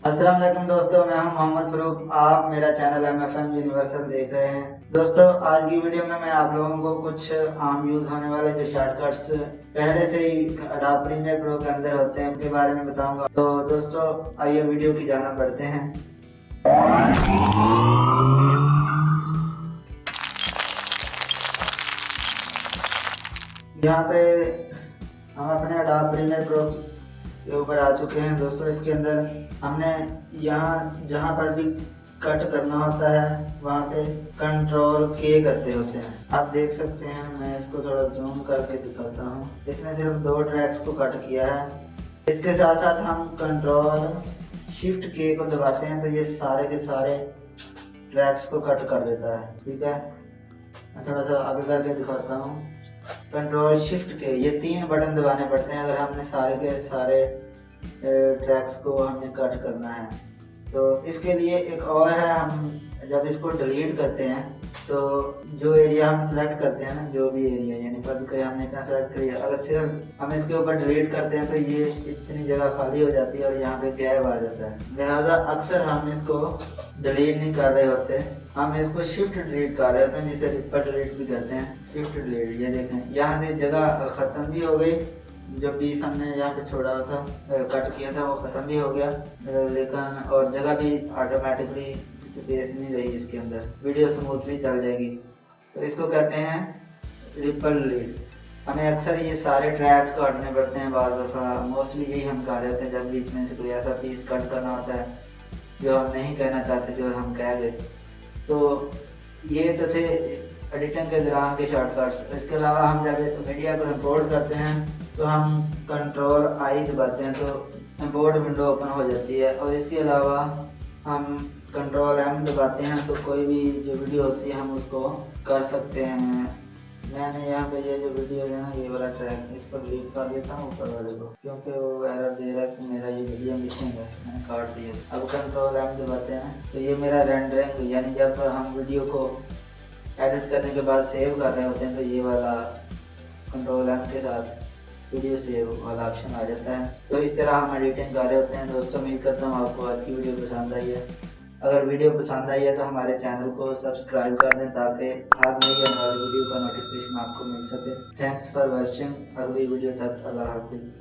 अस्सलाम वालेकुम दोस्तों, मैं हूं मोहम्मद फ़ारूक। आप मेरा चैनल MFM यूनिवर्सल देख रहे हैं। दोस्तों, आज की वीडियो में मैं आप लोगों को कुछ आम यूज़ होने वाले जो शॉर्टकट्स पहले से ही अडोबे प्रीमियर प्रो के अंदर होते हैं उनके बारे में बताऊंगा। तो दोस्तों, आइए वीडियो की जानिब बढ़ते हैं। यहाँ पे हम अपने अडोबे प्रीमियर प्रो के ऊपर आ चुके हैं। दोस्तों, इसके अंदर हमने यहाँ जहाँ पर भी कट करना होता है वहाँ पे कंट्रोल के करते होते हैं। आप देख सकते हैं, मैं इसको थोड़ा जूम करके दिखाता हूँ। इसने सिर्फ 2 ट्रैक्स को कट किया है। इसके साथ साथ हम कंट्रोल शिफ्ट के को दबाते हैं तो ये सारे के सारे ट्रैक्स को कट कर देता है। ठीक है, मैं थोड़ा सा आगे करके दिखाता हूँ। कंट्रोल शिफ्ट के ये 3 बटन दबाने पड़ते हैं अगर हमने सारे के सारे ट्रैक्स को हमने कट करना है। तो इसके लिए एक और है, हम जब इसको डिलीट करते हैं तो जो एरिया हम सेलेक्ट करते हैं ना, जो भी एरिया, यानी फर्ज करें हमने इतना सेलेक्ट कर लिया, अगर सिर्फ हम इसके ऊपर डिलीट करते हैं तो ये इतनी जगह खाली हो जाती है और यहाँ पे गैप आ जाता है। लिहाजा अक्सर हम इसको डिलीट नहीं कर रहे होते, हम इसको शिफ्ट डिलीट कर रहे होते हैं, जिसे रिपर डिलीट भी कहते हैं। शिफ्ट डिलीट, ये देखें यहाँ से जगह ख़त्म भी हो गई, जो पीस हमने यहाँ पे छोड़ा था, कट किया था, वो ख़त्म भी हो गया, लेकिन और जगह भी ऑटोमेटिकली स्पेस नहीं रही इसके अंदर, वीडियो स्मूथली चल जाएगी। तो इसको कहते हैं रिपर डिलीट। हमें अक्सर ये सारे ट्रैक काटने पड़ते हैं, बाज़ दफ़ा मोस्टली यही हम कर रहे होते हैं जब बीच में से कोई ऐसा पीस कट करना होता है जो हम नहीं कहना चाहते थे और हम कह गए। तो ये तो थे एडिटिंग के दौरान के शॉर्टकट्स। इसके अलावा हम जब मीडिया को इंपोर्ट करते हैं तो हम कंट्रोल आई दबाते हैं तो इंपोर्ट विंडो ओपन हो जाती है। और इसके अलावा हम कंट्रोल एम दबाते हैं तो कोई भी जो वीडियो होती है हम उसको कर सकते हैं। मैंने यहाँ पे ये जो वीडियो है ना, ये वाला ट्रैक, इसको डिलीट कर देता हूँ ऊपर वाले को, क्योंकि वो एरर दे रहा है कि मेरा ये वीडियो मिसिंग है, मैंने काट दिया। अब कंट्रोल एम दबाते हैं तो ये मेरा रेंडरिंग, यानी जब हम वीडियो को एडिट करने के बाद सेव कर रहे होते हैं तो ये वाला कंट्रोल एम के साथ वीडियो सेव वाला ऑप्शन आ जाता है। तो इस तरह हम एडिटिंग कर रहे होते हैं। दोस्तों, उम्मीद करता हूँ आपको आज की वीडियो पसंद आई है। अगर वीडियो पसंद आई है तो हमारे चैनल को सब्सक्राइब कर दें ताकि हर नई आने वाली वीडियो का नोटिफिकेशन आपको मिल सके। Thanks for watching. अगली वीडियो तक अल्लाह हाफिज़।